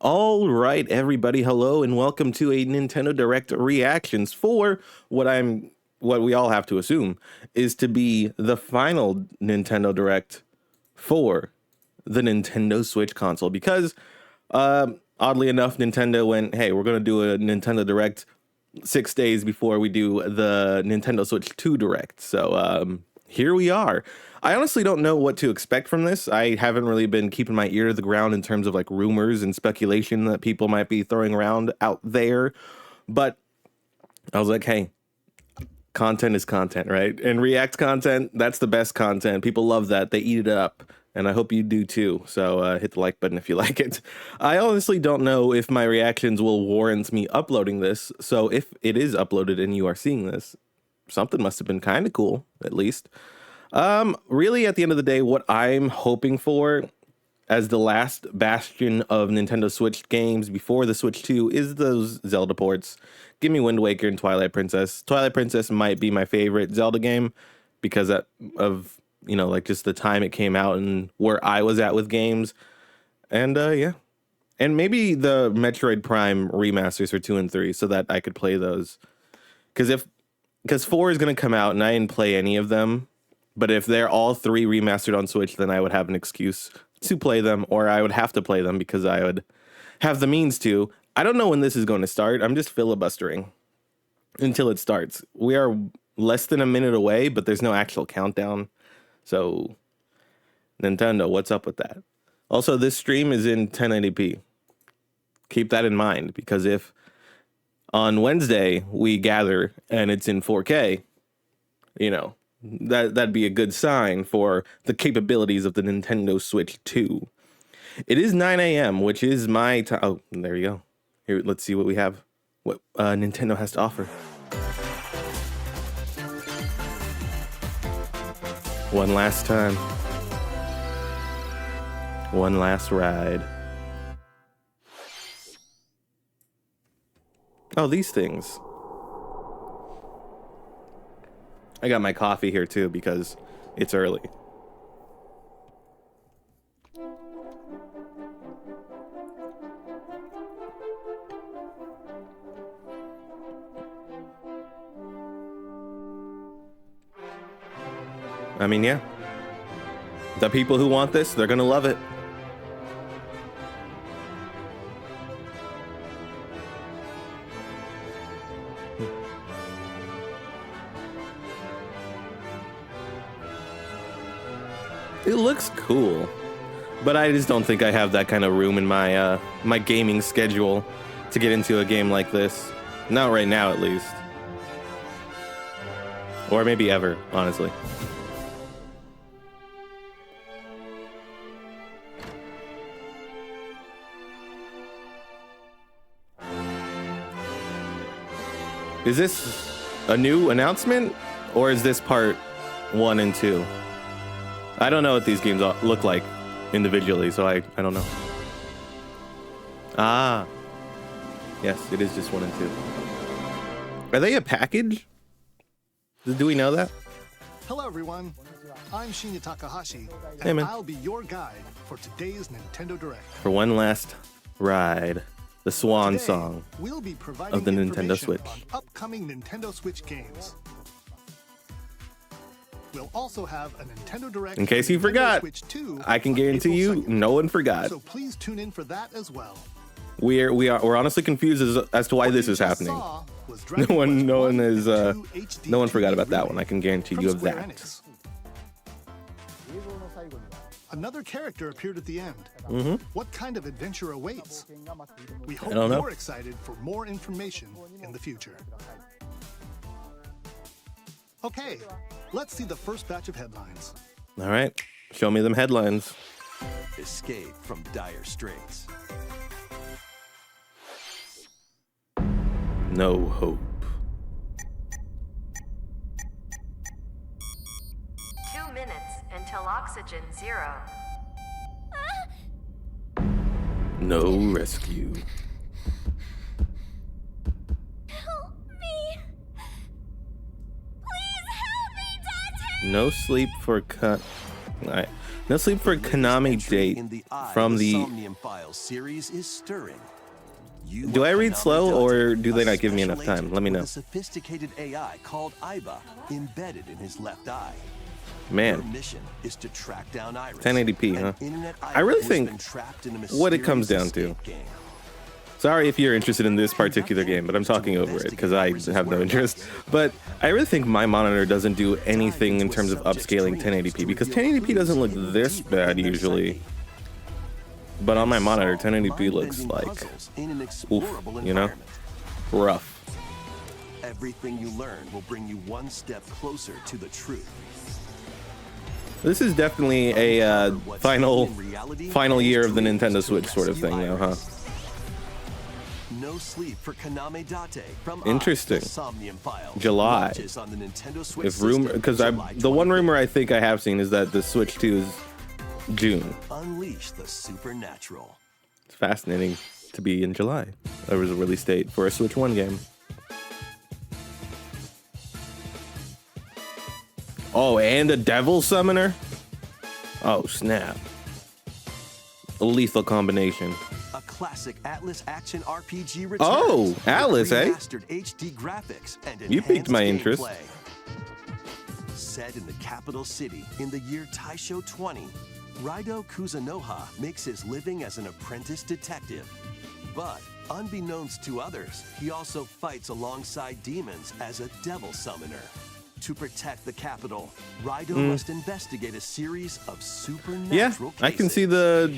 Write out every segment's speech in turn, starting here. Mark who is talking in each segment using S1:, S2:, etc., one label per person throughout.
S1: All right, everybody, hello and welcome to a Nintendo Direct reactions for what we all have to assume is to be the final Nintendo Direct for the Nintendo Switch console because oddly enough Nintendo went, "Hey, we're going to do a Nintendo Direct 6 days before we do the Nintendo Switch 2 Direct." So here we are. I honestly don't know what to expect from this. I haven't really been keeping my ear to the ground in terms of like rumors and speculation that people might be throwing around out there. But I was like, hey, content is content, right? And React content, that's the best content. People love that. They eat it up. And I hope you do too. So hit the like button if you like it. I honestly don't know if my reactions will warrant me uploading this. So if it is uploaded and you are seeing this, something must have been kind of cool, at least. Really, at the end of the day, what I'm hoping for as the last bastion of Nintendo Switch games before the Switch 2 is those Zelda ports. Give me Wind Waker and Twilight Princess. Twilight Princess might be my favorite Zelda game because of, you know, like just the time it came out and where I was at with games. And yeah. And maybe the Metroid Prime remasters for 2 and 3 so that I could play those. Because 4 is going to come out and I didn't play any of them. But if they're all 3 remastered on Switch, then I would have an excuse to play them, or I would have to play them because I would have the means to. I don't know when this is going to start. I'm just filibustering until it starts. We are less than a minute away, but there's no actual countdown. So, Nintendo, what's up with that? Also, this stream is in 1080p. Keep that in mind, because if on Wednesday we gather and it's in 4K, you know, that'd be a good sign for the capabilities of the Nintendo Switch 2. It is 9 a.m., which is my time. Oh, there you go. Here, let's see what we have. What Nintendo has to offer. One last time. One last ride. Oh, these things. I got my coffee here too because it's early. I mean, yeah. The people who want this, they're gonna love it. It looks cool, but I just don't think I have that kind of room in my my gaming schedule to get into a game like this. Not right now, at least. Or maybe ever, honestly. Is this a new announcement, or is this part 1 and 2? I don't know what these games look like individually, so I don't know. Ah. Yes, it is just 1 and 2. Are they a package? Do we know that?
S2: Hello, everyone. I'm Shinya Takahashi, and
S1: Hey, man.
S2: I'll be your guide for today's Nintendo Direct.
S1: For one last ride, the swan
S2: Today,
S1: song
S2: we'll be providing
S1: of the Nintendo
S2: information
S1: Switch.
S2: on upcoming Nintendo Switch games. We'll also have a Nintendo Direct.
S1: In case you
S2: Nintendo
S1: forgot,
S2: Switch 2
S1: I can
S2: on
S1: guarantee you,
S2: April 2nd.
S1: no one forgot.
S2: So please tune in for that as well.
S1: We're honestly confused as to why
S2: What
S1: this
S2: you
S1: is
S2: just
S1: happening.
S2: saw was
S1: No
S2: Dragon
S1: one
S2: Quest
S1: is
S2: 1 and 2 HD
S1: no one forgot
S2: 2D
S1: about that one. I
S2: remake
S1: can guarantee
S2: from
S1: you of
S2: Square
S1: that.
S2: Enix. Another character appeared at the end. What kind of adventure awaits? We hope
S1: don't know.
S2: you're excited for more information in the future. Okay, let's see the first batch of headlines.
S1: All right, show me them headlines.
S3: Escape from dire straits.
S1: No hope.
S4: 2 minutes until oxygen 0.
S1: No rescue.
S5: Help me. Please help me, Dante.
S1: No sleep for cut. Alright. No sleep for
S3: The latest
S1: Konami
S3: entry
S1: date
S3: in the Eye
S1: from
S3: of
S1: the.
S3: Somnium Files series is stirring. You
S1: Do
S3: want
S1: I read
S3: Konami
S1: slow,
S3: Date,
S1: or do they
S3: a
S1: not give me
S3: special
S1: enough time?
S3: agent
S1: Let me
S3: with
S1: know.
S3: A sophisticated AI called Aiba embedded in his left eye. Your
S1: Man,
S3: mission is to track down Iris,
S1: 1080p,
S3: an
S1: huh?
S3: internet
S1: I
S3: idol
S1: really
S3: who's
S1: think
S3: been trapped in a
S1: what it comes
S3: mysterious
S1: down to.
S3: escape game.
S1: sorry if you're interested in this particular game, but I'm talking over it because I have no interest. But I really think my monitor doesn't do anything in terms of upscaling 1080p because 1080p doesn't look this bad usually. But on my monitor, 1080p looks like oof, you know, rough.
S3: Everything you learn will bring you one step closer to the truth.
S1: This is definitely a final year of the Nintendo Switch sort of thing, though, huh?
S3: No sleep for Konami Date from
S1: Interesting.
S3: the Somnium Files.
S1: July.
S3: Launches on the Nintendo Switch
S1: If rumor,
S3: system
S1: because
S3: July
S1: the one
S3: 25th.
S1: rumor I think I have seen is that the Switch 2 is June.
S3: Unleash the supernatural.
S1: It's fascinating to be in July. There was a release date for a Switch 1 game. Oh, and a Devil Summoner? Oh, snap. A lethal combination.
S3: A classic Atlas action RPG returns.
S1: Oh,
S3: with
S1: Atlas, eh?
S3: remastered HD graphics and
S1: You piqued my
S3: enhanced
S1: interest.
S3: gameplay. Set in the capital city in the year Taisho 20, Raido Kuzunoha makes his living as an apprentice detective. But unbeknownst to others, he also fights alongside demons as a devil summoner. To protect the capital, Raido must investigate a series of
S1: Yeah,
S3: supernatural cases.
S1: I can see the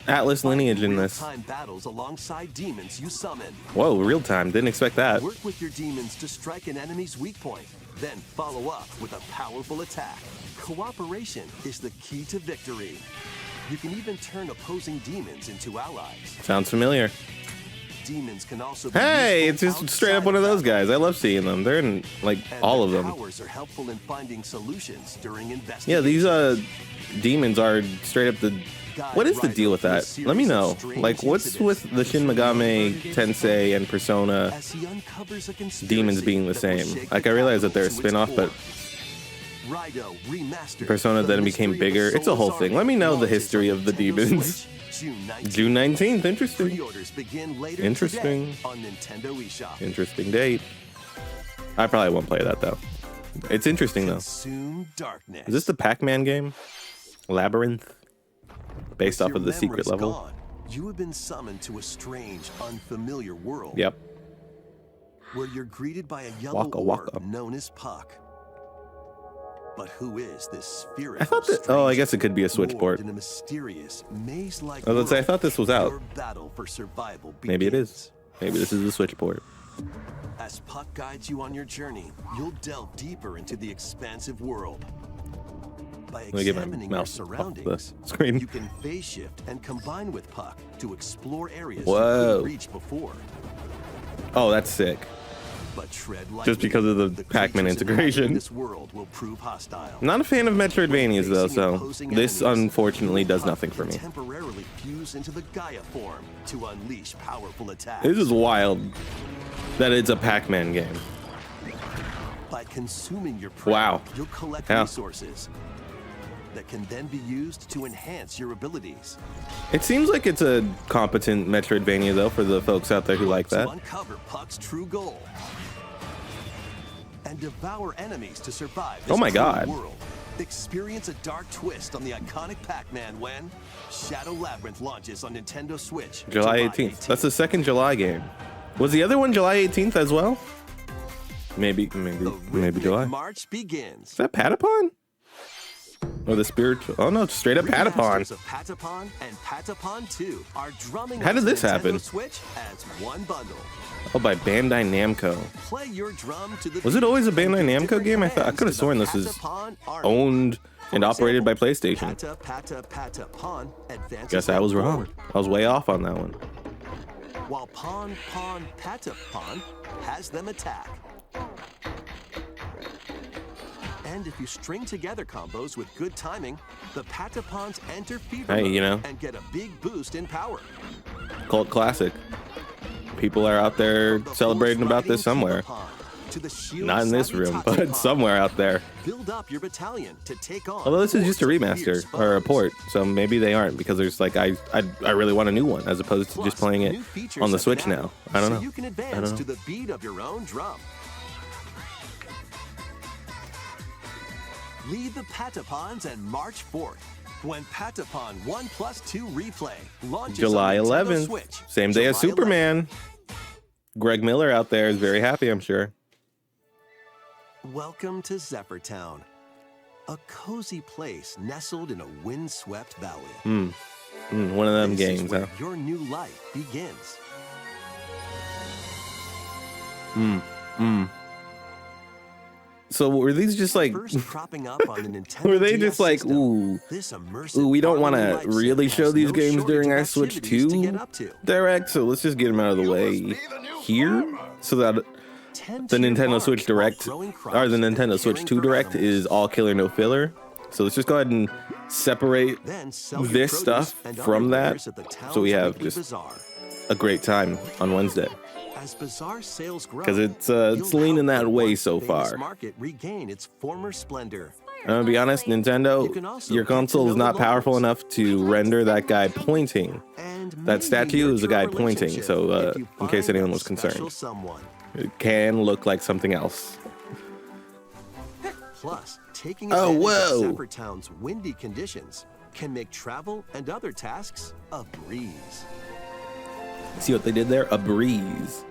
S1: Atlas lineage in this.
S3: Real-time battles alongside demons you summon.
S1: Whoa, real time. Didn't expect that.
S3: Work with your demons to strike an enemy's weak point, then follow up with a powerful attack. Cooperation is the key to victory. You can even turn opposing demons into allies.
S1: Sounds familiar.
S3: Demons can also be
S1: Hey, it's
S3: useful
S1: just straight up
S3: outside
S1: one of
S3: battle.
S1: those guys. I love seeing them. They're in, like,
S3: And
S1: all
S3: their
S1: of them.
S3: powers are helpful in finding solutions during investigations.
S1: Yeah, these demons are straight up the. What is the deal with that? Let me know. Like, what's with the Shin Megami Tensei and Persona
S3: As he uncovers a conspiracy
S1: demons being the
S3: that will
S1: same?
S3: shake
S1: Like,
S3: the
S1: I realize that they're a
S3: capital to its
S1: spin-off, but
S3: core. Raido Remastered,
S1: Persona
S3: The
S1: then became
S3: Mystery of
S1: bigger.
S3: the
S1: It's a whole
S3: Soulless
S1: thing.
S3: Army
S1: Let me know the
S3: launches
S1: history
S3: on
S1: of the
S3: Nintendo
S1: demons.
S3: Switch, June 19th.
S1: June 19th. Interesting.
S3: Pre-orders begin later
S1: Interesting.
S3: today on Nintendo eShop.
S1: Interesting date. I probably won't play that, though. It's interesting, though.
S3: Consume darkness.
S1: Is this the Pac-Man game? Labyrinth? Based off
S3: Your
S1: of the secret
S3: memories
S1: level?
S3: gone, you have been summoned to a strange, unfamiliar world.
S1: Yep.
S3: Where you're greeted by a yellow
S1: Waka
S3: orb
S1: waka.
S3: known as Puck. But who is this spirit?
S1: I thought that. Oh, I guess it could be a Switch port.
S3: In a mysterious, maze-like
S1: I was gonna say, I
S3: world,
S1: thought this was out.
S3: your battle for survival
S1: Maybe it
S3: begins.
S1: is. Maybe this is the Switch port.
S3: As Puck guides you on your journey, you'll delve deeper into the expansive world. By
S1: Let me get my
S3: examining your
S1: mouse off the
S3: surroundings,
S1: screen.
S3: you can phase shift and combine with Puck to explore areas
S1: Whoa.
S3: you couldn't reach before.
S1: Oh, that's sick.
S3: But tread lightly.
S1: Just because of the Pac-Man
S3: creatures
S1: integration.
S3: inhabiting This world will prove hostile.
S1: I'm not a fan of Metroidvanias, though,
S3: Facing
S1: so
S3: opposing
S1: this
S3: enemies,
S1: unfortunately does
S3: Puck
S1: nothing for
S3: can
S1: me.
S3: Temporarily fuse into the Gaia form to unleash powerful attacks.
S1: This is wild that it's a Pac-Man game.
S3: By consuming your prey,
S1: Wow.
S3: you'll collect
S1: Yeah.
S3: resources that can then be used to enhance your abilities.
S1: It seems like it's a competent Metroidvania, though, for the folks out there who like
S3: To
S1: that.
S3: uncover Puck's true goal and devour enemies to survive.
S1: Oh my
S3: this cruel
S1: God.
S3: World. Experience a dark twist on the iconic Pac-Man when Shadow Labyrinth launches on Nintendo Switch.
S1: July 18th. That's the second July game. Was the other one July 18th as well? Maybe
S3: The
S1: July.
S3: rhythmic march begins.
S1: Is that Patapon? Or the spiritual? Oh no, it's straight up Patapon.
S3: Remasters of Patapon and Patapon 2 are drumming
S1: How did
S3: onto
S1: this
S3: Nintendo
S1: happen?
S3: Switch as one bundle.
S1: Oh, by Bandai Namco.
S3: Play your drum to the
S1: Was it always a
S3: beat and
S1: Bandai
S3: give
S1: Namco
S3: different
S1: game? I
S3: commands
S1: could have
S3: to
S1: sworn
S3: the
S1: this is
S3: Patapon army.
S1: owned and
S3: For
S1: operated by
S3: example,
S1: PlayStation.
S3: Patapon advances
S1: Guess I was
S3: left
S1: wrong.
S3: forward,
S1: I was way off on that one.
S3: while Patapon has them attack. And if you string together combos with good timing, the Patapons enter fever
S1: Hey,
S3: mode
S1: you know.
S3: and get a big boost in power.
S1: Cult classic. People are out there
S3: From the
S1: celebrating about
S3: horse-riding
S1: this somewhere.
S3: Patapon, to the shield.
S1: Not in this room, but
S3: Savitate
S1: somewhere out there.
S3: Build up your battalion to take on.
S1: Although this is just a
S3: hordes of
S1: remaster
S3: fierce
S1: or a
S3: foes.
S1: port, so maybe they aren't, because there's like I really want a new one as opposed to
S3: Plus,
S1: just playing it
S3: new features
S1: on the
S3: have been
S1: Switch
S3: added,
S1: now. I don't
S3: so
S1: know.
S3: you can
S1: I
S3: advance
S1: don't know.
S3: to the beat of your own drum. Lead the Patapons and march forth when Patapon 1+2 Replay launches
S1: July
S3: on Nintendo
S1: 11th,
S3: Switch.
S1: same day as
S3: July 11th.
S1: Superman. Greg Miller out there is very happy, I'm sure.
S3: Welcome to Zephyr Town, a cozy place nestled in a windswept valley.
S1: One of them
S3: This is
S1: games,
S3: where
S1: huh?
S3: your new life begins.
S1: So were these just like,
S3: First cropping up on the Nintendo
S1: were they
S3: DS
S1: just like,
S3: system,
S1: ooh,
S3: this immersive
S1: ooh, we don't want
S3: farming
S1: to
S3: life set
S1: really
S3: has
S1: show these
S3: no
S1: games
S3: shortage
S1: during
S3: of
S1: our Switch
S3: activities to
S1: 2
S3: get up to.
S1: Direct, so let's just get them out of the way here, so that
S3: Tend
S1: the
S3: to your
S1: Nintendo
S3: farm
S1: Switch
S3: while
S1: Direct,
S3: growing
S1: or
S3: crops
S1: the
S3: and
S1: Nintendo Switch
S3: caring
S1: 2
S3: for
S1: Direct
S3: animals.
S1: is all killer, no filler. So let's just go ahead and separate
S3: Then sell your
S1: this
S3: produce
S1: stuff
S3: and
S1: from
S3: other
S1: that,
S3: wares at the
S1: so we
S3: town's
S1: have
S3: weekly
S1: just
S3: bazaar.
S1: a great time on Wednesday.
S3: As bazaar sales grow,
S1: 'Cause it's
S3: you'll
S1: leaning
S3: help
S1: that
S3: the
S1: way
S3: once
S1: so
S3: famous
S1: far.
S3: market regain its former splendor.
S1: I'm gonna be honest,
S3: You can
S1: Nintendo,
S3: also
S1: your
S3: get to
S1: console
S3: know
S1: is
S3: the
S1: not powerful
S3: locals.
S1: enough to render that guy pointing.
S3: And
S1: That
S3: maybe
S1: statue is a guy
S3: nurture
S1: pointing,
S3: relationship
S1: so,
S3: if you
S1: in case
S3: find
S1: anyone
S3: that
S1: was concerned.
S3: special someone.
S1: It can look like something else.
S3: Plus, taking
S1: Oh,
S3: advantage
S1: whoa.
S3: of Zephyr Town's windy conditions can make travel and other tasks a breeze.
S1: See what they did there? A breeze.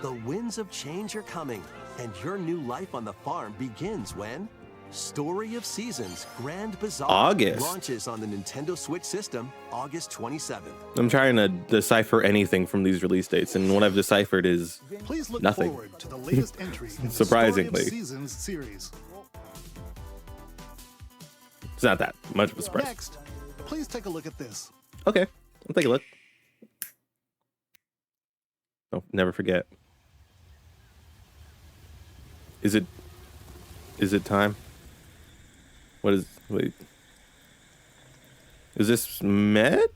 S3: The winds of change are coming, and your new life on the farm begins when Story of Seasons Grand Bazaar
S1: August.
S3: launches on the Nintendo Switch system August 27th.
S1: I'm trying to decipher anything from these release dates, and what I've deciphered is
S2: Please look
S1: Nothing.
S2: forward to the latest entry in the
S1: Surprisingly.
S2: Story of Seasons series.
S1: it's not that much of a surprise.
S2: Next, please take a look at this.
S1: Okay, I'll take a look. Oh, never forget. Is it time? Wait. Is this Metroid?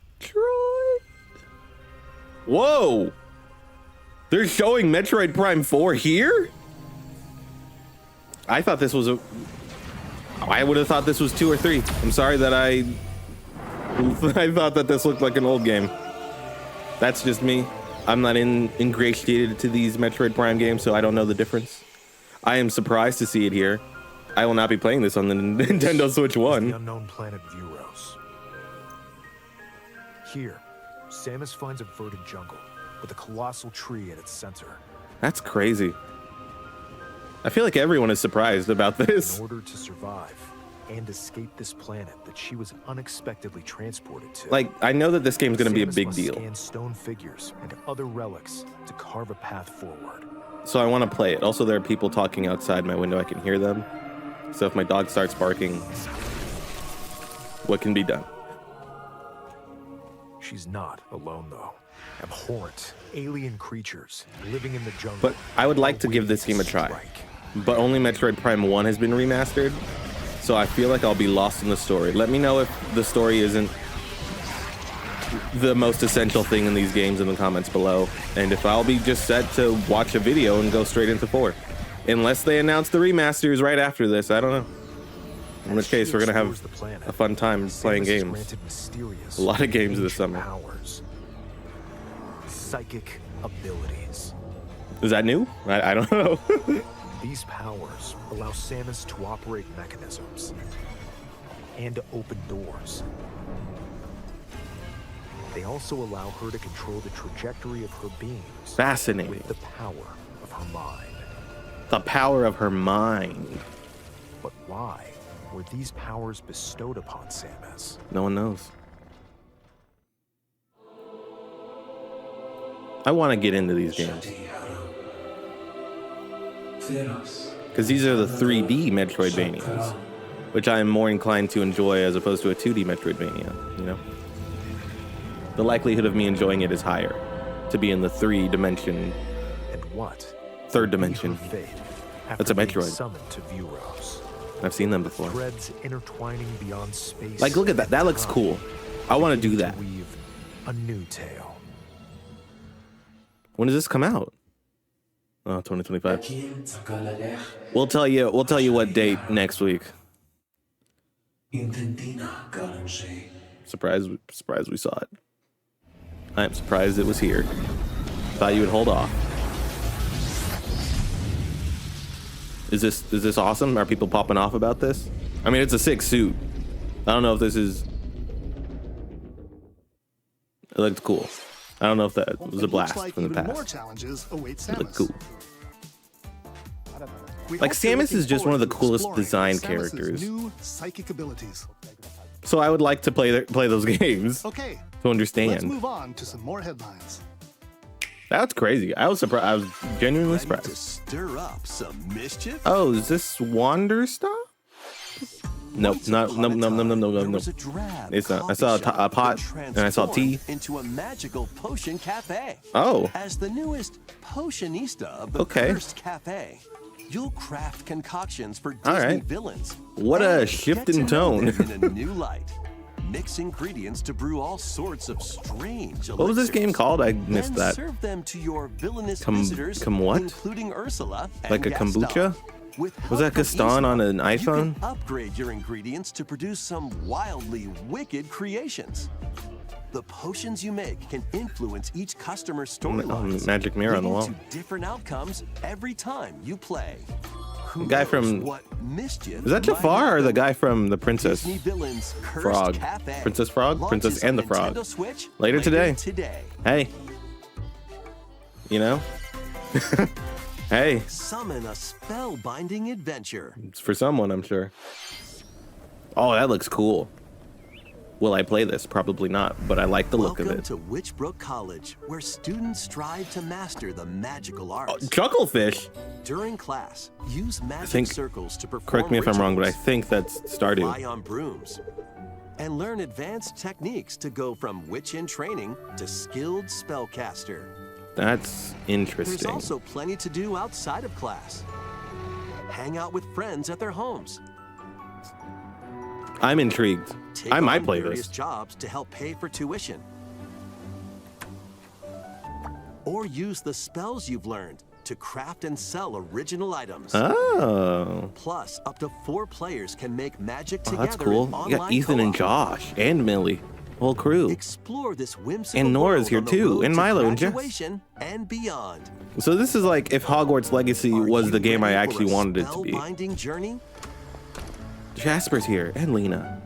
S1: Whoa! They're showing Metroid Prime 4 here? I thought this was I would have thought this was 2 or 3. I'm sorry that I thought that this looked like an old game. That's just me. I'm not ingratiated to these Metroid Prime games, so I don't know the difference. I am surprised to see it here. I will not be playing this on the Nintendo Switch
S6: The
S1: 1.
S6: unknown planet Vuros. Here, Samus finds a verdant jungle with a colossal tree at its center.
S1: That's crazy. I feel like everyone is surprised about this.
S6: In order to survive and escape this planet that she was unexpectedly transported to.
S1: Like, I know that this game's going to be a
S6: Samus
S1: big
S6: must
S1: deal,
S6: Scan stone figures and other relics to carve a path forward.
S1: so I want to play it. Also, there are people talking outside my window. I can hear them. So if my dog starts barking, what can be done?
S6: She's not alone though. Abhorrent alien creatures living in the jungle.
S1: But I would like to give this game a try. But only Metroid Prime 1 has been remastered, so I feel like I'll be lost in the story. Let me know if the story isn't the most essential thing in these games in the comments below, and if I'll be just set to watch a video and go straight into 4. Unless they announce the remasters right after this, I don't know. In which case, we're gonna have a fun time playing games. A lot of games this summer.
S6: Powers. Psychic abilities.
S1: Is that new? I don't know.
S6: These powers allow Samus to operate mechanisms and to open doors. They also allow her to control the trajectory of her beings
S1: Fascinating.
S6: with the power of her mind.
S1: The power of her mind.
S6: But why were these powers bestowed upon Samus?
S1: No one knows. I want to get into these games. Because these are the 3D Metroidvanias, which I am more inclined to enjoy as opposed to a 2D Metroidvania, you know? The likelihood of me enjoying it is higher to be in the third dimension.
S6: Her fate
S1: That's a
S6: after being
S1: Metroid.
S6: Summoned to Vuros.
S1: I've seen them before.
S6: Threads intertwining beyond space.
S1: Like, look at that. That looks
S6: and
S1: cool. I want to do
S6: beginning
S1: that.
S6: Weave a new tale.
S1: When does this come out? Oh, 2025. We'll tell you what date next week. Surprised we saw it. I'm surprised it was here. Thought you would hold off. Is this awesome? Are people popping off about this? I mean, it's a sick suit. I don't know if this is. It looked cool. I don't know if that was a blast
S2: Looks like
S1: from the
S2: even
S1: past.
S2: more challenges await
S1: It looked
S2: Samus.
S1: cool.
S2: We
S1: Like,
S2: hope you're
S1: Samus
S2: looking
S1: is just one of the
S2: forward to
S1: coolest
S2: exploring
S1: design
S2: Samus's
S1: characters.
S2: New psychic abilities.
S1: So I would like to play those games
S2: Okay,
S1: to
S2: let's
S1: understand.
S2: move on to some more headlines.
S1: That's crazy. I was surprised. I was genuinely
S3: Ready to
S1: surprised.
S3: stir up some mischief?
S1: Oh, is this Wander stuff? Nope,
S3: Once
S1: not
S3: upon a
S1: no.
S3: time, there
S1: No.
S3: was a drab
S1: It's not. I
S3: coffee
S1: saw
S3: shop
S1: a pot
S3: that
S1: and I saw tea.
S3: transformed into a magical potion cafe.
S1: Oh,
S3: As the newest potionista of the
S1: Okay.
S3: Cursed Cafe, you'll craft concoctions for
S1: All
S3: Disney
S1: right.
S3: villains.
S1: What a
S3: and
S1: shift
S3: get to
S1: in
S3: know
S1: tone.
S3: them in a new light. Mix ingredients to brew all sorts of strange
S1: what was this game
S3: elixirs.
S1: called? I missed
S3: Then
S1: that.
S3: serve them to your villainous
S1: Come
S3: visitors,
S1: what?
S3: including Ursula and
S1: Like a
S3: Gaston.
S1: kombucha?
S3: With
S1: Was
S3: help
S1: that
S3: from
S1: Gaston on
S3: Yzma,
S1: an
S3: You
S1: iPhone?
S3: can upgrade your ingredients to produce some wildly wicked creations. The potions you make can influence each customer's storylines,
S1: magic mirror on the
S3: leading
S1: wall.
S3: to different outcomes every time you play. Who
S1: Guy
S3: knows
S1: from-
S3: what mischief
S1: Is that
S3: might
S1: Jafar or the
S3: happen?
S1: guy from the Princess
S3: Disney Villains Cursed
S1: Frog?
S3: Cafe
S1: Princess Frog? Princess
S3: launches
S1: and
S3: on
S1: the Frog.
S3: Nintendo Switch
S1: Later today.
S3: today.
S1: Hey, you know, hey,
S3: Summon a spellbinding adventure.
S1: it's for someone, I'm sure. Oh, that looks cool. Will I play this? Probably not, but I like the look of
S3: Welcome
S1: it.
S3: to Witchbrook College, where students strive to master the magical arts.
S1: Chucklefish.
S3: During class, use magic
S1: think-
S3: circles to perform
S1: Correct me if I'm wrong, but I
S3: rituals,
S1: think that's Stardew.
S3: fly on brooms, and learn advanced techniques to go from witch in training to skilled spellcaster.
S1: That's
S3: There's
S1: interesting.
S3: also plenty to do outside of class. Hang out with friends at their homes.
S1: I'm intrigued.
S3: Take
S1: I might
S3: on
S1: play
S3: various
S1: this.
S3: jobs to help pay for tuition. Or use the spells you've learned to craft and sell original items.
S1: Oh,
S3: Plus, up to 4 players can make magic
S1: oh
S3: together
S1: that's cool.
S3: in
S1: You
S3: online
S1: got Ethan and
S3: co-op.
S1: Josh and Millie, whole crew.
S3: Explore this whimsical
S1: And Nora's
S3: world
S1: here
S3: on the
S1: too,
S3: road
S1: and
S3: to
S1: Milo and Jess.
S3: graduation and beyond.
S1: So this is like if Hogwarts Legacy
S3: Are
S1: was
S3: you
S1: the game I
S3: ready for
S1: actually
S3: a
S1: wanted it to be.
S3: spellbinding journey?
S1: Jasper's here and Lena.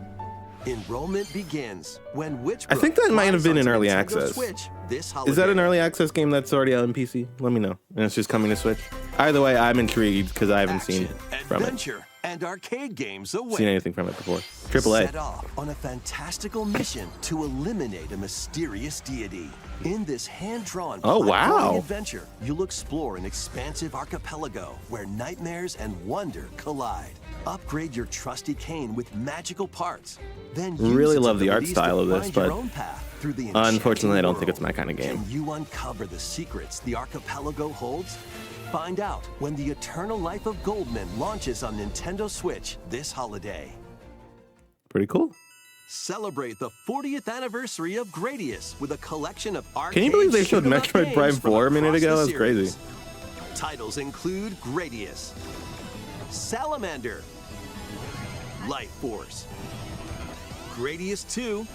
S3: Enrollment begins when Witchbrook
S1: I think that might have been
S3: flies
S1: in
S3: onto
S1: early
S3: Nintendo
S1: access.
S3: Switch this
S1: Is that
S3: holiday.
S1: an early access game that's already out on PC? Let me know. And it's just coming to Switch. Either way, I'm intrigued because I haven't seen
S3: Action,
S1: from it.
S3: adventure, and arcade games await.
S1: Seen anything from it before. AAA.
S3: Set off on a fantastical mission to eliminate a mysterious deity. In this hand-drawn
S1: Oh,
S3: platforming
S1: wow.
S3: adventure, you'll explore an expansive archipelago where nightmares and wonder collide. Upgrade your trusty cane with magical parts. Then use
S1: Really
S3: its
S1: love the art
S3: abilities to
S1: style of this,
S3: find your
S1: but
S3: own path through the
S1: unfortunately, I don't think
S3: enchanting
S1: it's my kind of
S3: world.
S1: game.
S3: Can you uncover the secrets the archipelago holds? Find out when The Eternal Life of Goldman launches on Nintendo Switch this holiday.
S1: Pretty cool.
S3: Celebrate the 40th anniversary of Gradius with a collection of arcade
S1: Can you believe they showed
S3: shoot-'em-up
S1: Metroid
S3: games
S1: Prime
S3: from
S1: 4 a minute
S3: across
S1: ago?
S3: the
S1: That's crazy.
S3: series. Titles include Gradius, Salamander, Light Force, Gradius 2,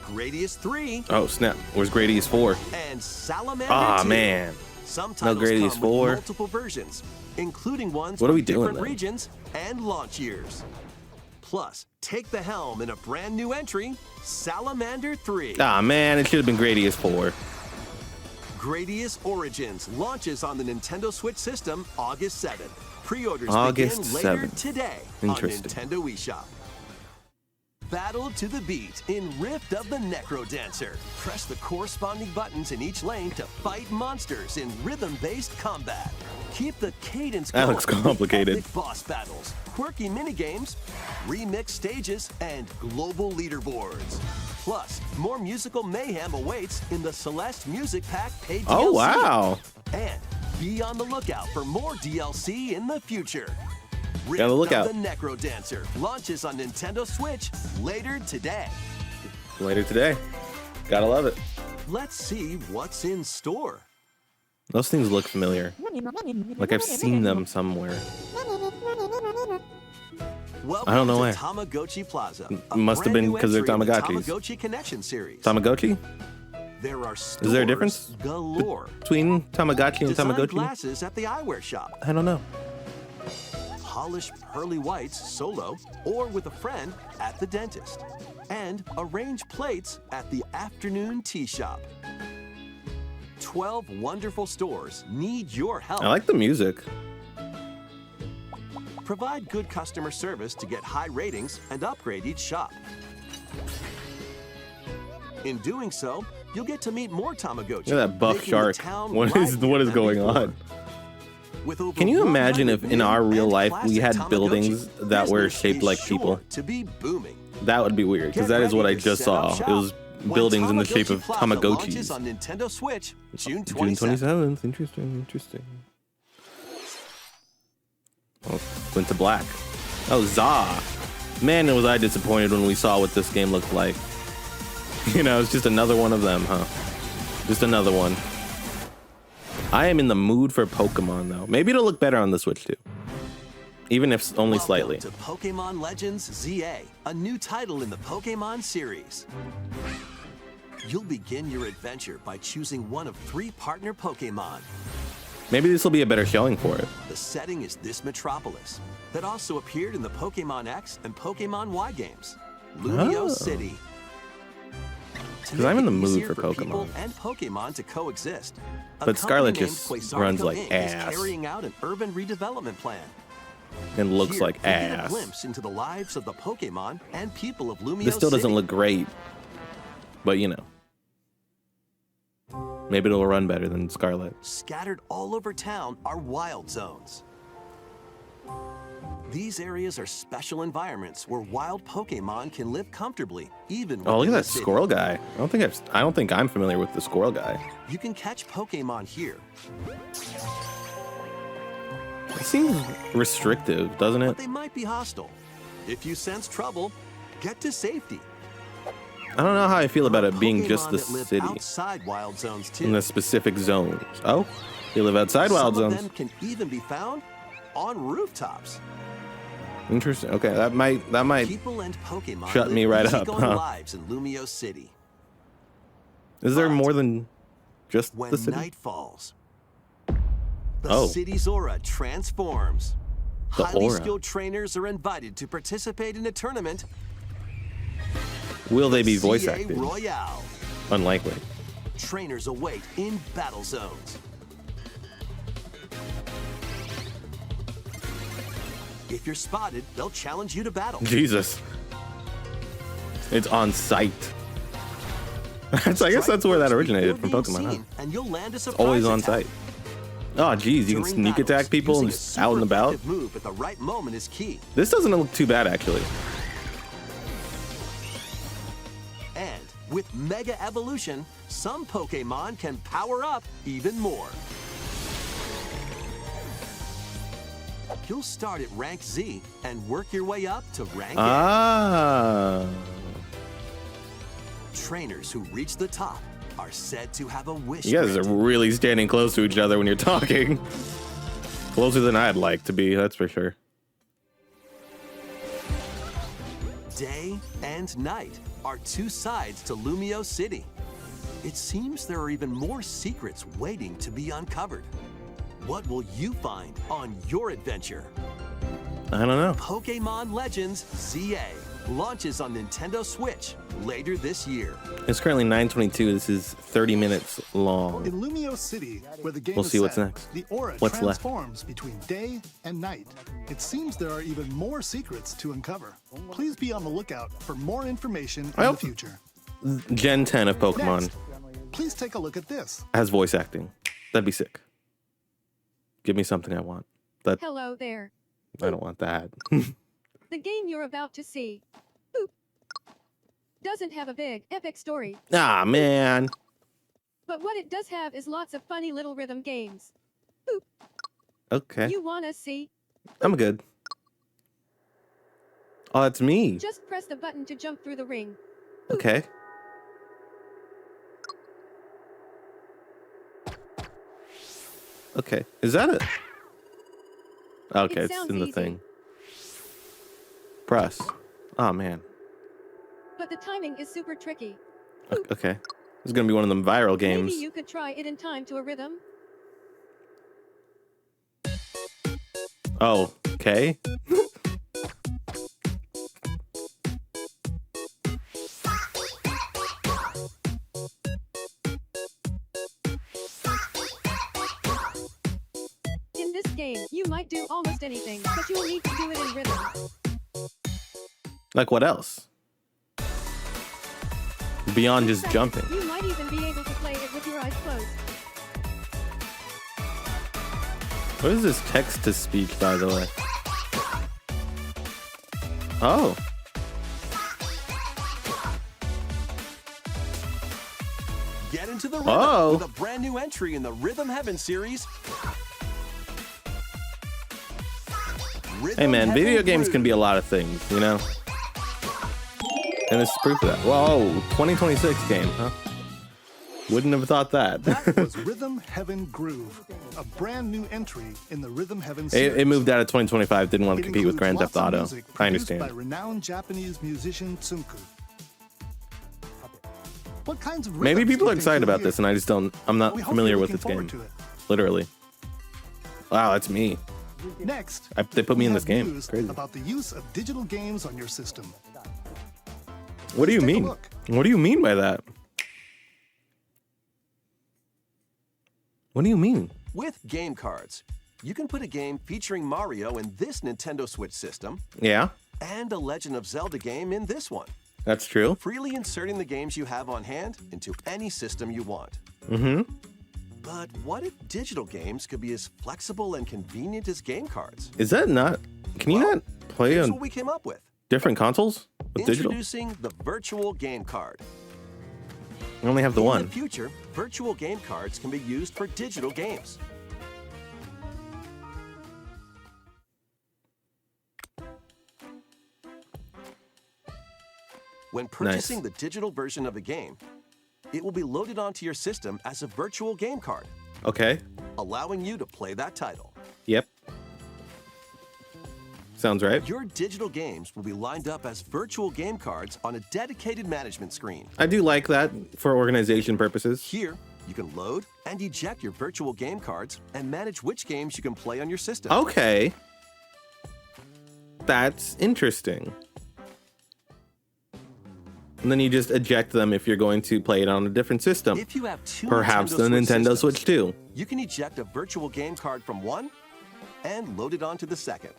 S3: Gradius 3,
S1: Oh, snap. Where's Gradius 4?
S3: and Salamander 2.
S1: Ah, man.
S3: Some
S1: No
S3: titles
S1: Gradius
S3: come
S1: 4.
S3: with multiple versions, including ones
S1: What are
S3: from
S1: we doing
S3: different
S1: then?
S3: regions and launch years. Plus, take the helm in a brand new entry, Salamander 3.
S1: Ah, man. It should have been Gradius 4.
S3: Gradius Origins launches on the Nintendo Switch system August 7th. Pre-orders
S1: August
S3: begin later
S1: 7th.
S3: today
S1: Interesting.
S3: on Nintendo eShop. Battle to the beat in Rift of the Necro Dancer. Press the corresponding buttons in each lane to fight monsters in rhythm-based combat. Keep the cadence
S1: That
S3: going
S1: looks
S3: with
S1: complicated.
S3: epic boss battles, quirky minigames, remix stages, and global leaderboards. Plus, more musical mayhem awaits in the Celeste Music Pack paid DLC.
S1: Oh, wow.
S3: And be on the lookout for more DLC in the future. Rift
S1: Gotta look
S3: of
S1: out.
S3: the Necro Dancer launches on Nintendo Switch later today.
S1: Later today. Gotta love it.
S3: Let's see what's in store.
S1: Those things look familiar. Like I've seen them somewhere.
S3: Welcome
S1: I don't know
S3: to
S1: where.
S3: Tamagotchi Plaza. a
S1: Must have
S3: brand
S1: been
S3: new
S1: 'cause they're
S3: entry in the
S1: Tamagotchis.
S3: Tamagotchi Connection series.
S1: Tamagotchi?
S3: There are stores
S1: Is there a difference
S3: galore.
S1: between Tamagotchi and
S3: Design
S1: Tamagotchi?
S3: glasses at the eyewear shop.
S1: I don't know.
S3: Polish pearly whites solo or with a friend at the dentist. And arrange plates at the afternoon tea shop. 12 wonderful stores need your help.
S1: I like the music.
S3: Provide good customer service to get high ratings and upgrade each shop. In doing so, you'll get to meet more Tamagotchi.
S1: Look at that buff
S3: making the
S1: shark.
S3: town
S1: What is
S3: livelier
S1: going
S3: than before.
S1: on?
S3: With over
S1: Can you imagine
S3: 100
S1: if in our
S3: new
S1: real
S3: and
S1: life we
S3: classic
S1: had
S3: Tamagotchi,
S1: buildings that were
S3: business
S1: shaped
S3: is
S1: like
S3: sure
S1: people?
S3: to be booming.
S1: That would be weird because
S3: Get
S1: that is what I
S3: ready to
S1: just
S3: set up
S1: saw.
S3: shop
S1: It was
S3: when
S1: buildings in the shape of
S3: Tamagotchi Plaza launches
S1: Tamagotchis.
S3: on Nintendo Switch June
S1: June
S3: 27th.
S1: 27th. Interesting. Oh, went to black. Oh, Za. Man, was I disappointed when we saw what this game looked like. You know, it's just another one of them, huh? Just another one. I am in the mood for Pokemon, though. Maybe it'll look better on the Switch, too. Even if only
S3: Welcome
S1: slightly.
S3: to Pokemon Legends ZA, a new title in the Pokemon series. You'll begin your adventure by choosing one of 3 partner Pokemon.
S1: Maybe this will be a better showing for it.
S3: The setting is this metropolis that also appeared in the Pokemon X and Pokemon Y games, Lumio
S1: Oh.
S3: City. To
S1: 'Cause I'm
S3: make
S1: in the
S3: it
S1: mood
S3: easier
S1: for
S3: people
S1: Pokemon.
S3: and Pokemon to coexist, a
S1: But Scarlet
S3: company named
S1: just
S3: Quasarco
S1: runs like
S3: Inc.
S1: ass.
S3: is carrying out an urban redevelopment plan.
S1: And looks
S3: Here,
S1: like
S3: you get a
S1: ass.
S3: glimpse into the lives of the Pokemon and people of Lumio
S1: This still doesn't
S3: City.
S1: look great. But, you know. Maybe it'll run better than Scarlet.
S3: Scattered all over town are wild zones. These areas are special environments where wild Pokemon can live comfortably, even
S1: Oh, look
S3: within
S1: at
S3: the
S1: that
S3: city.
S1: squirrel guy. I don't think I'm familiar with the squirrel guy.
S3: You can catch Pokemon here,
S1: It seems restrictive, doesn't
S3: but
S1: it?
S3: they might be hostile. If you sense trouble, get to safety.
S1: I don't know how I feel about it being
S3: Pokemon
S1: just the
S3: that live
S1: city
S3: outside wild zones too.
S1: in the specific zones. Oh, you live outside wild
S3: Some of
S1: zones.
S3: them can even be found on rooftops.
S1: Interesting. Okay, that might.
S3: People and Pokemon
S1: Shut
S3: live
S1: me right up,
S3: easygoing
S1: huh?
S3: lives in Lumio City.
S1: Is there
S3: but
S1: more than just
S3: When
S1: the city?
S3: night falls, the
S1: Oh.
S3: city's aura transforms.
S1: The
S3: Highly
S1: aura.
S3: skilled trainers are invited to participate in a tournament.
S1: Will they be voice
S3: CA
S1: acted?
S3: Royale.
S1: Unlikely.
S3: Trainers await in battle zones. If you're spotted, they'll challenge you to battle.
S1: Jesus. It's on site. I guess that's where that originated from
S3: Before
S1: Pokemon.
S3: being
S1: Huh?
S3: seen, and you'll land a surprise
S1: Always on
S3: attack.
S1: site. Oh, geez, you can
S3: During
S1: sneak
S3: battles,
S1: attack people
S3: using
S1: and
S3: a
S1: just out and
S3: super
S1: about.
S3: effective move at the right moment is key.
S1: This doesn't look too bad, actually.
S3: And with Mega Evolution, some Pokemon can power up even more. You'll start at rank Z and work your way up to rank A.
S1: Ah.
S3: Trainers who reach the top are said to have a wish.
S1: You guys are
S3: granted.
S1: really standing close to each other when you're talking. Closer than I'd like to be, that's for sure.
S3: Day and night are 2 sides to Lumio City. It seems there are even more secrets waiting to be uncovered. What will you find on your adventure?
S1: I don't know.
S3: Pokemon Legends ZA launches on Nintendo Switch later this year.
S1: It's currently 9:22. This is 30 minutes long.
S2: In Lumio City, where the game
S1: We'll
S2: is
S1: see what's
S2: set,
S1: next.
S2: the aura
S1: What's left?
S2: transforms between day and night. It seems there are even more secrets to uncover. Please be on the lookout for more information in the
S1: Well-
S2: future.
S1: Gen 10 of Pokemon
S2: Next, please take a look at this.
S1: has voice acting. That'd be sick. Give me something I want.
S7: Hello there.
S1: I don't want that.
S7: The game you're about to see boop, doesn't have a big, epic story,
S1: Ah, man.
S7: but what it does have is lots of funny little rhythm games.
S1: Okay.
S7: You wanna see?
S1: I'm good. Oh, that's me.
S7: Just press the button to jump through the ring.
S1: Okay. Okay. Is that it? Okay,
S7: It
S1: it's
S7: sounds
S1: in the
S7: easy.
S1: thing. Press. Oh man.
S7: But the timing is super tricky.
S1: Okay. This is gonna be one of them viral games.
S7: Maybe you could try it in time to a rhythm.
S1: Oh, okay.
S7: In this game, you might do almost anything, but you will need to do it in rhythm.
S1: Like what else? Beyond just
S7: In fact,
S1: jumping.
S7: You might even be able to play it with your eyes closed.
S1: What is this text to speech, by the way? Oh.
S3: Get into the rhythm
S1: Oh.
S3: with a brand new entry in the Rhythm Heaven series.
S1: Hey man, video games can be a lot of things, you know? And this is proof of that. Whoa, 2026 game, huh? Wouldn't have thought that.
S2: That was Rhythm Heaven Groove, a brand new entry in the Rhythm Heaven series.
S1: It moved out of 2025, didn't want to
S2: It
S1: compete with Grand
S2: includes
S1: Theft
S2: lots of
S1: Auto.
S2: music
S1: I
S2: produced by
S1: understand.
S2: renowned Japanese musician Tsunku. What kinds of
S1: Maybe
S2: rhythms
S1: people
S2: do
S1: are
S2: you think
S1: excited
S2: you'll
S1: about
S2: hear?
S1: this and I just don't, I'm not
S2: We hope
S1: familiar
S2: you're
S1: with
S2: looking
S1: this game.
S2: forward to it.
S1: Literally. Wow, that's me.
S2: Next,
S1: They put me
S2: we
S1: in this
S2: have
S1: game.
S2: news
S1: Crazy.
S2: about the use of digital games on your system.
S1: What do you
S2: Take a
S1: mean?
S2: look.
S1: What do you mean by that? What do you mean?
S3: With game cards, you can put a game featuring Mario in this Nintendo Switch system
S1: Yeah,
S3: and a Legend of Zelda game in this one,
S1: that's true.
S3: freely inserting the games you have on hand into any system you want.
S1: Mm-hmm.
S3: But what if digital games could be as flexible and convenient as game cards?
S1: Is that not, can you
S3: Well,
S1: not play
S3: Here's
S1: on
S3: what we came up with.
S1: different consoles with digital?
S3: Introducing the Virtual Game Card.
S1: I only have the
S3: In
S1: one.
S3: the future, virtual game cards can be used for digital games. When purchasing the digital version of a game, it will be loaded onto your system as a virtual game card,
S1: Okay.
S3: allowing you to play that title.
S1: Yep. Sounds right.
S3: Your digital games will be lined up as virtual game cards on a dedicated management screen.
S1: I do like that for organization purposes.
S3: Here, you can load and eject your virtual game cards and manage which games you can play on your system.
S1: Okay. That's interesting. And then you just eject them if you're going to play it on a different system.
S3: If you have two
S1: Perhaps the Nintendo
S3: systems,
S1: Switch 2.
S3: you can eject a virtual game card from one and load it onto the second.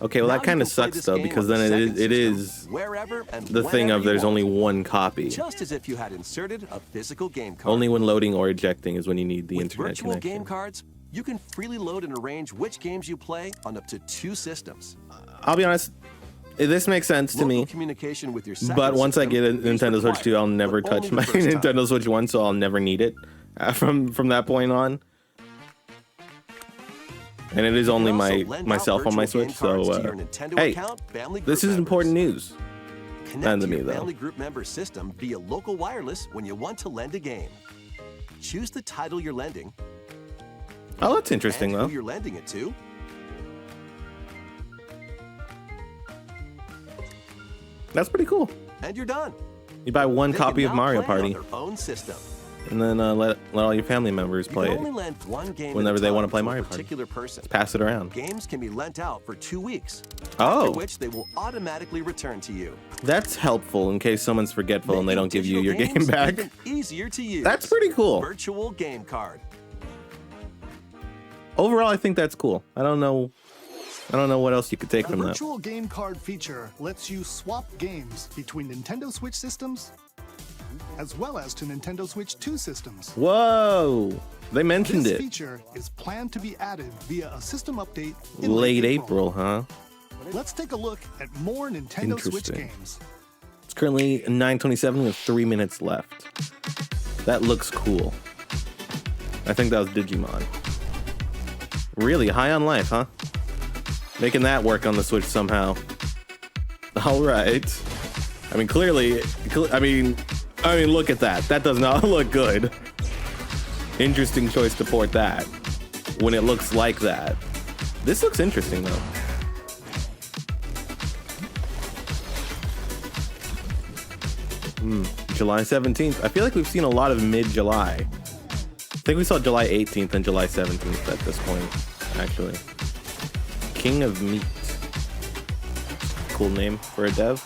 S1: Okay, well
S3: Now
S1: that
S3: you
S1: kind of
S3: can play
S1: sucks
S3: this
S1: though,
S3: game
S1: because
S3: on
S1: then
S3: the
S1: it
S3: second
S1: is
S3: system, wherever and
S1: the thing
S3: whenever
S1: of there's
S3: you
S1: only
S3: want.
S1: one copy.
S3: Just as if you had inserted a physical game card.
S1: Only when loading or ejecting is when you need the
S3: With
S1: internet
S3: virtual
S1: connection.
S3: game cards, you can freely load and arrange which games you play on up to 2 systems.
S1: I'll be honest, this makes sense to
S3: Local
S1: me.
S3: communication with your second
S1: But once I
S3: system
S1: get a
S3: is
S1: Nintendo Switch 2, I'll
S3: required,
S1: never
S3: but
S1: touch
S3: only the
S1: my
S3: first time.
S1: Nintendo Switch 1, so I'll never need it from that point on. And it is
S3: You
S1: only
S3: can also
S1: my
S3: lend out
S1: myself on my
S3: virtual game
S1: Switch, so
S3: cards to your Nintendo
S1: hey,
S3: account, family
S1: this
S3: group
S1: is important
S3: members.
S1: news.
S3: Connect
S1: None to
S3: to
S1: me,
S3: your
S1: though.
S3: family group member system via local wireless when you want to lend a game. Choose the title you're lending
S1: Oh, that's interesting
S3: and
S1: though.
S3: who you're lending it to.
S1: That's pretty cool.
S3: And you're done.
S1: You buy one
S3: They
S1: copy
S3: can
S1: of
S3: now
S1: Mario
S3: play on
S1: Party,
S3: their own system.
S1: and then let all your family members
S3: You
S1: play
S3: can only
S1: it.
S3: lend one game
S1: whenever
S3: at a
S1: they
S3: time
S1: wanna play
S3: to
S1: Mario
S3: a
S1: Party.
S3: particular person.
S1: Pass it around.
S3: Games can be lent out for 2 weeks,
S1: Oh,
S3: after which they will automatically return to you.
S1: that's helpful in case someone's forgetful and they
S3: Making
S1: don't give you your
S3: digital
S1: game
S3: games
S1: back.
S3: even easier to use.
S1: That's pretty cool.
S3: Virtual game card.
S1: Overall, I think that's cool. I don't know what else you could take
S2: The
S1: from that.
S2: virtual game card feature lets you swap games between Nintendo Switch systems as well as to Nintendo Switch 2 systems.
S1: Whoa, they mentioned
S2: This
S1: it.
S2: feature is planned to be added via a system update in
S1: Late April, huh?
S2: Let's take a look at more Nintendo Switch
S1: Interesting.
S2: games.
S1: It's currently 9:27 with 3 minutes left. That looks cool. I think that was Digimon. Really high on life, huh? Making that work on the Switch somehow. All right. I mean, clearly, I mean, look at that. That does not look good. interesting choice to port that when it looks like that. This looks interesting though. July 17th. I feel like we've seen a lot of mid-July. I think we saw July 18th and July 17th at this point, actually. King of Meat. Cool name for a dev.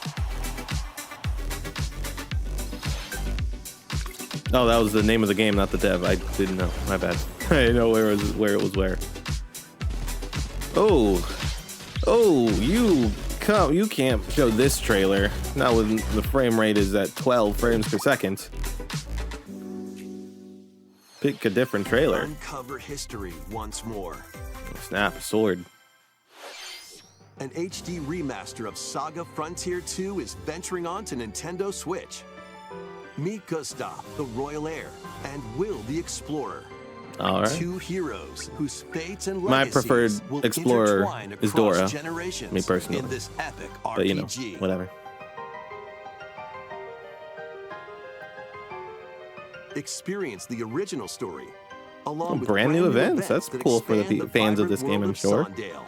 S1: Oh, that was the name of the game, not the dev. I didn't know. My bad. I didn't know where it was where. Oh, you can't show this trailer. Not when the frame rate is at 12 frames per second. Pick a different trailer.
S3: Uncover history once more.
S1: Snap, a sword.
S3: An HD remaster of Saga Frontier 2 is venturing on to Nintendo Switch. Meet Gustav, the royal heir, and Will the explorer.
S1: All right.
S3: Two heroes whose fates and
S1: My
S3: legacies
S1: preferred
S3: will
S1: explorer
S3: intertwine
S1: is
S3: across
S1: Dora,
S3: generations
S1: me personally.
S3: in this epic RPG.
S1: But you know, whatever.
S3: Experience the original story, along with
S1: brand new events. That's
S3: that
S1: cool for the
S3: expand
S1: fans of
S3: vibrant
S1: this game,
S3: world
S1: I'm sure.
S3: Sondale.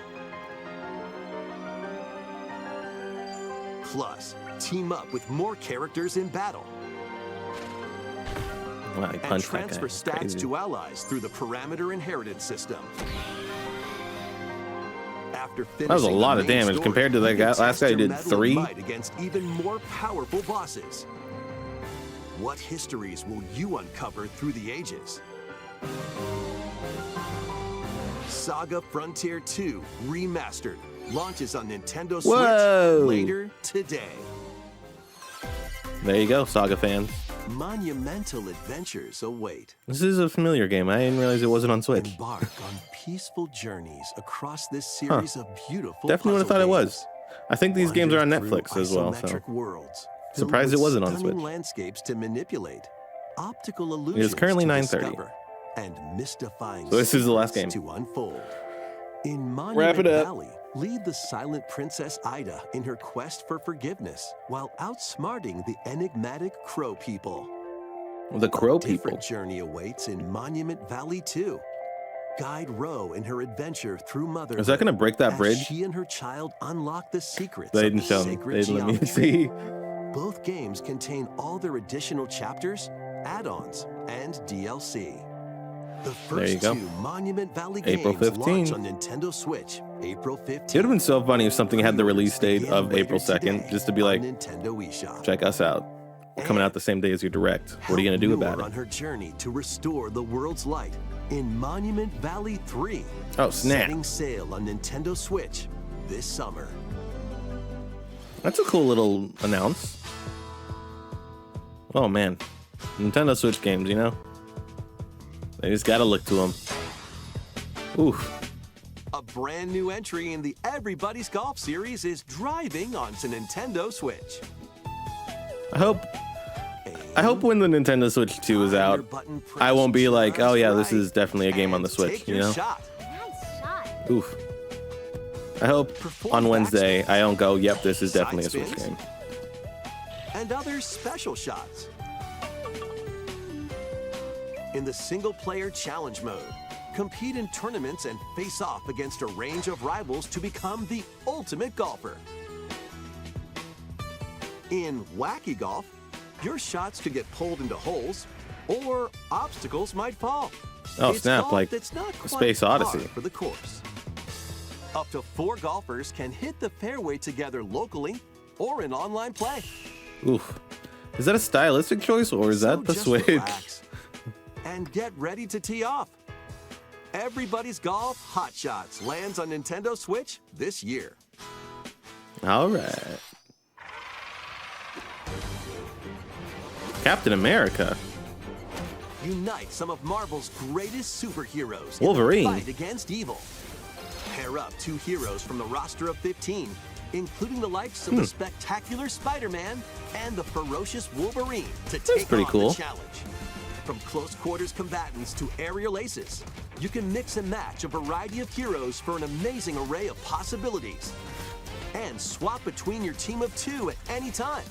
S3: Plus, team up with more characters in battle.
S1: Wow, I
S3: And
S1: punched that guy.
S3: transfer stats
S1: Crazy.
S3: to allies through the parameter inheritance system. After
S1: That was a
S3: finishing
S1: lot
S3: the
S1: of
S3: main
S1: damage
S3: story,
S1: compared to
S3: you
S1: that
S3: can
S1: guy.
S3: test
S1: Last guy
S3: your
S1: did
S3: mettle and
S1: 3.
S3: might against even more powerful bosses. What histories will you uncover through the ages? Saga Frontier 2 Remastered launches on Nintendo Switch
S1: Whoa.
S3: later today.
S1: There you go, Saga fans.
S3: Monumental adventures await.
S1: This is a familiar game. I didn't realize it wasn't on Switch.
S3: Embark on peaceful journeys across this series of beautiful
S1: Definitely would have
S3: puzzle
S1: thought it was.
S3: games.
S1: I think these games are on
S3: Wander
S1: Netflix
S3: through
S1: as well, so
S3: isometric worlds,
S1: surprised
S3: filled
S1: it wasn't
S3: with
S1: on
S3: stunning
S1: Switch.
S3: landscapes to manipulate, optical illusions
S1: currently
S3: to
S1: 9:30.
S3: discover, and mystifying
S1: So this is the last
S3: secrets
S1: game.
S3: to unfold. In
S1: Wrap
S3: Monument
S1: it up.
S3: Valley, lead the silent Princess Ida in her quest for forgiveness while outsmarting the enigmatic Crow people.
S1: The Crow
S3: A
S1: people.
S3: different journey awaits in Monument Valley 2. Guide Ro in her adventure through motherhood.
S1: Is that gonna break that
S3: as
S1: bridge?
S3: She and her child unlock the secrets
S1: They
S3: of
S1: didn't
S3: the
S1: show me.
S3: sacred
S1: They didn't let me
S3: geometry.
S1: see.
S3: Both games contain all their additional chapters, add-ons, and DLC. The
S1: There you
S3: first
S1: go.
S3: two Monument Valley
S1: April
S3: games
S1: 15.
S3: launch on Nintendo Switch, April 15th.
S1: It would have been so funny if something had the release date
S3: Begin
S1: of
S3: later
S1: April 2nd,
S3: today
S1: just to be
S3: on
S1: like,
S3: Nintendo eShop.
S1: check us out. We're coming out the same day as your direct. What are you gonna do
S3: Help
S1: about
S3: Noor on
S1: it?
S3: her journey to restore the world's light in Monument Valley 3.
S1: Oh, snap.
S3: Setting sail on Nintendo Switch this summer.
S1: That's a cool little announce. Oh man, Nintendo Switch games, you know? They just gotta look to them. Oof.
S3: A brand new entry in the Everybody's Golf series is driving onto Nintendo Switch.
S1: I hope when the Nintendo Switch 2 is out, I won't be like, oh yeah, this is definitely a game on the Switch, you know?
S5: Nice shot.
S1: Oof. I hope on Wednesday I don't go, yep, this is definitely a Switch game.
S3: And other special shots. In the single-player challenge mode, compete in tournaments and face off against a range of rivals to become the ultimate golfer. In Wacky Golf, your shots could get pulled into holes, or obstacles might fall.
S1: Oh,
S3: It's
S1: snap,
S3: golf
S1: like
S3: that's not quite
S1: Space Odyssey.
S3: par for the course. Up to 4 golfers can hit the fairway together locally or in online play.
S1: Oof. Is that a stylistic choice or is
S3: So
S1: that the
S3: just
S1: Switch?
S3: relax and get ready to tee off. Everybody's Golf Hot Shots lands on Nintendo Switch this year.
S1: All right. Captain America.
S3: Unite some of Marvel's greatest superheroes
S1: Wolverine.
S3: in the fight against evil. Pair up 2 heroes from the roster of 15, including the likes of the spectacular Spider-Man and the ferocious Wolverine to take
S1: pretty
S3: on
S1: cool.
S3: the challenge. From close quarters combatants to aerial aces, you can mix and match a variety of heroes for an amazing array of possibilities. And swap between your team of 2 at any time.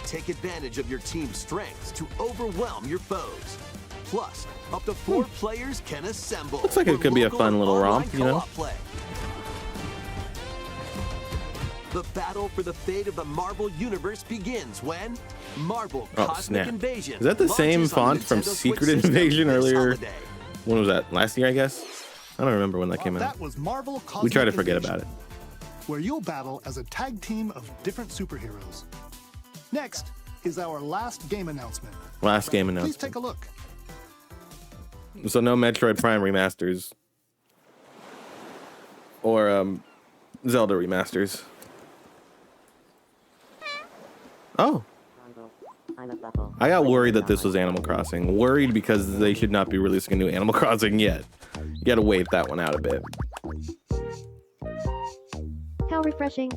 S3: Take advantage of your team's strengths to overwhelm your foes. Plus, up to 4 players can assemble.
S1: Looks like it
S3: for
S1: could be a
S3: local
S1: fun
S3: and
S1: little
S3: online
S1: romp, you know?
S3: co-op play. The battle for the fate of the Marvel Universe begins when Marvel
S1: Oh,
S3: Cosmic
S1: snap.
S3: Invasion
S1: Is that the same
S3: launches on
S1: font
S3: the
S1: from
S3: Nintendo Switch
S1: Secret
S3: system
S1: Invasion
S3: this
S1: earlier?
S3: holiday.
S1: When was that? Last year, I guess? I don't remember when that came out.
S2: That was Marvel Cosmic
S1: We try to forget
S2: Invasion,
S1: about it.
S2: where you'll battle as a tag team of different superheroes. Next is our last game announcement.
S1: Last game
S2: Please
S1: announcement.
S2: take a look.
S1: So no Metroid Prime remasters. Or Zelda remasters. Oh. I got worried that this was Animal Crossing. Worried because they should not be releasing a new Animal Crossing yet. You gotta wait that one out a bit.
S5: How refreshing.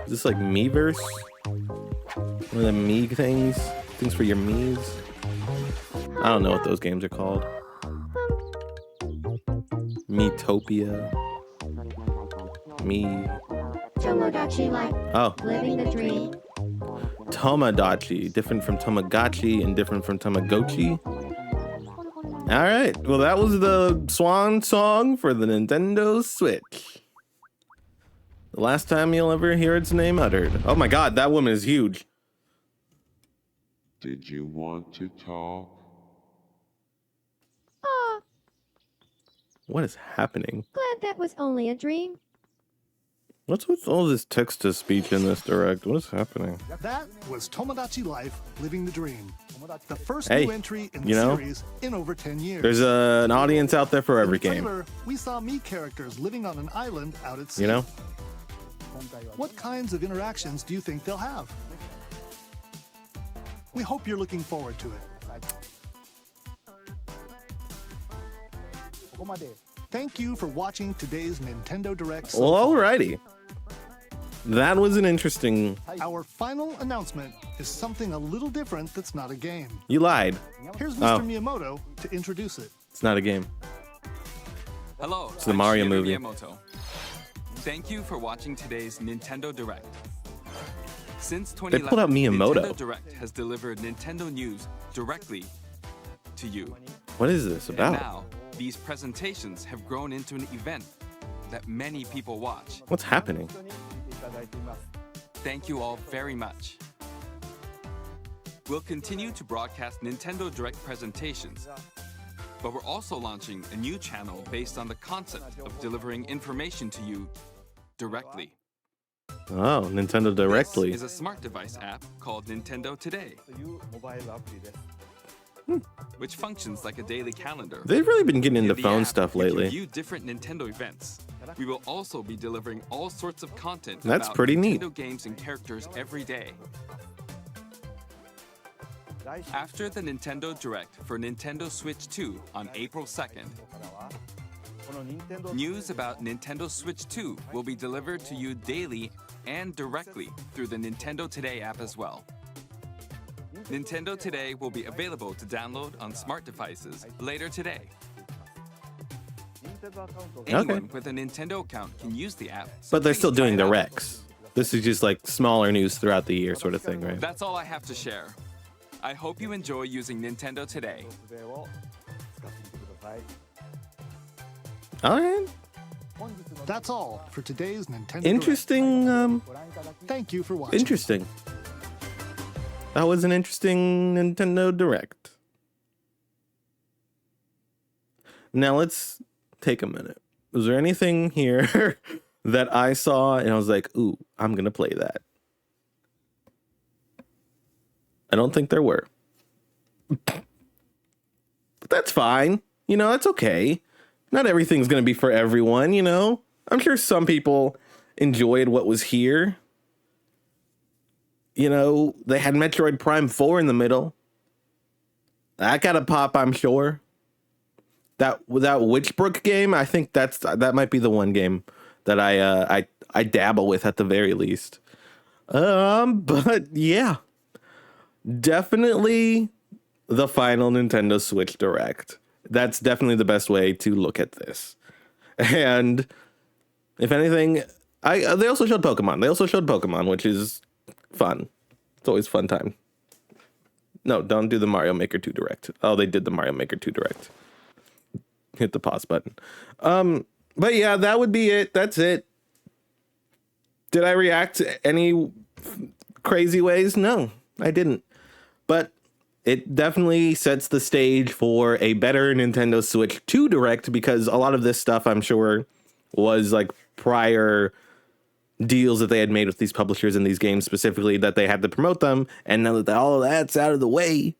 S1: Is this like Miiverse? One of the Mii things? Things for your Miis? I don't know what those games are called. Miitopia.
S5: Tomodachi Life.
S1: Oh,
S5: Living the dream.
S1: Tomodachi. Different from Tamagotchi and different from Tamagotchi. All right. Well, that was the swan song for the Nintendo Switch. The last time you'll ever hear its name uttered. Oh my God, that woman is huge.
S8: Did you want to talk?
S5: Aw,
S1: What is happening?
S5: glad that was only a dream.
S1: What's with all this text-to-speech in this direct? What is happening?
S2: That was Tomodachi Life Living the Dream. The first
S1: Hey,
S2: new entry in the
S1: you know,
S2: series in over 10 years.
S1: There's an audience out there for every
S2: In the
S1: game.
S2: trailer, we saw Mii characters living on an island out at sea.
S1: You know?
S2: What kinds of interactions do you think they'll have? We hope you're looking forward to it. Thank you for watching today's Nintendo Direct. so
S1: Well,
S2: far.
S1: alrighty. That was an interesting...
S2: Our final announcement is something a little different that's not a game.
S1: You lied.
S2: Here's Mr.
S1: Oh.
S2: Miyamoto to introduce it.
S1: It's not a game.
S9: Hello,
S1: It's the
S9: I'm
S1: Mario
S9: Shigeru
S1: movie.
S9: Miyamoto. Thank you for watching today's Nintendo Direct. Since
S1: They
S9: 2011,
S1: pulled out Miyamoto.
S9: Nintendo Direct has delivered Nintendo news directly to you.
S1: What is this
S9: And
S1: about?
S9: now, these presentations have grown into an event that many people watch.
S1: What's happening?
S9: Thank you all very much. We'll continue to broadcast Nintendo Direct presentations, but we're also launching a new channel based on the concept of delivering information to you directly.
S1: Oh, Nintendo Directly.
S9: This is a smart device app called Nintendo Today, which functions like a daily calendar.
S1: They've really been getting
S9: In
S1: into
S9: the
S1: phone
S9: app,
S1: stuff
S9: we can
S1: lately.
S9: view different Nintendo events. We will also be delivering all sorts of content
S1: That's
S9: about
S1: pretty neat.
S9: Nintendo games and characters every day. After the Nintendo Direct for Nintendo Switch 2 on April 2nd, news about Nintendo Switch 2 will be delivered to you daily and directly through the Nintendo Today app as well. Nintendo Today will be available to download on smart devices later today. Anyone with a Nintendo account can use the app. so
S1: But they're
S9: please
S1: still
S9: try
S1: doing
S9: it out.
S1: directs. This is just like smaller news throughout the year sort of thing, right?
S9: That's all I have to share. I hope you enjoy using Nintendo Today.
S1: All right.
S2: That's all for today's Nintendo
S1: Interesting.
S2: Direct. Thank you for watching.
S1: Interesting. That was an interesting Nintendo Direct. Now let's take a minute. Was there anything here that I saw and I was like, ooh, I'm going to play that? I don't think there were. But that's fine. You know, that's okay. Not everything's going to be for everyone, you know? I'm sure some people enjoyed what was here. You know, they had Metroid Prime 4 in the middle. That got a pop, I'm sure. That Witchbrook game, I think that might be the one game that I dabble with at the very least. But yeah. Definitely the final Nintendo Switch Direct. That's definitely the best way to look at this. And if anything, they also showed Pokemon. Which is fun. It's always a fun time. No, don't do the Mario Maker 2 Direct. Oh, they did the Mario Maker 2 Direct. Hit the pause button. But yeah, that would be it. That's it. Did I react any crazy ways? No, I didn't. But it definitely sets the stage for a better Nintendo Switch 2 Direct, because a lot of this stuff, I'm sure, was like prior deals that they had made with these publishers and these games specifically that they had to promote them. And now that all of that's out of the way,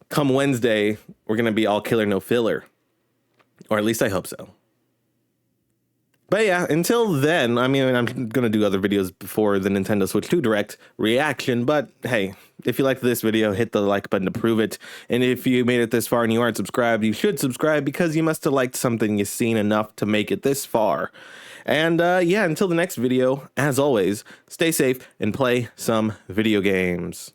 S1: come Wednesday, we're going to be all killer, no filler. Or at least I hope so. But yeah, until then, I mean, I'm going to do other videos before the Nintendo Switch 2 Direct reaction. But hey, if you liked this video, hit the like button to prove it. And if you made it this far and you aren't subscribed, you should subscribe, because you must have liked something you've seen enough to make it this far. And yeah, until the next video, as always, stay safe and play some video games.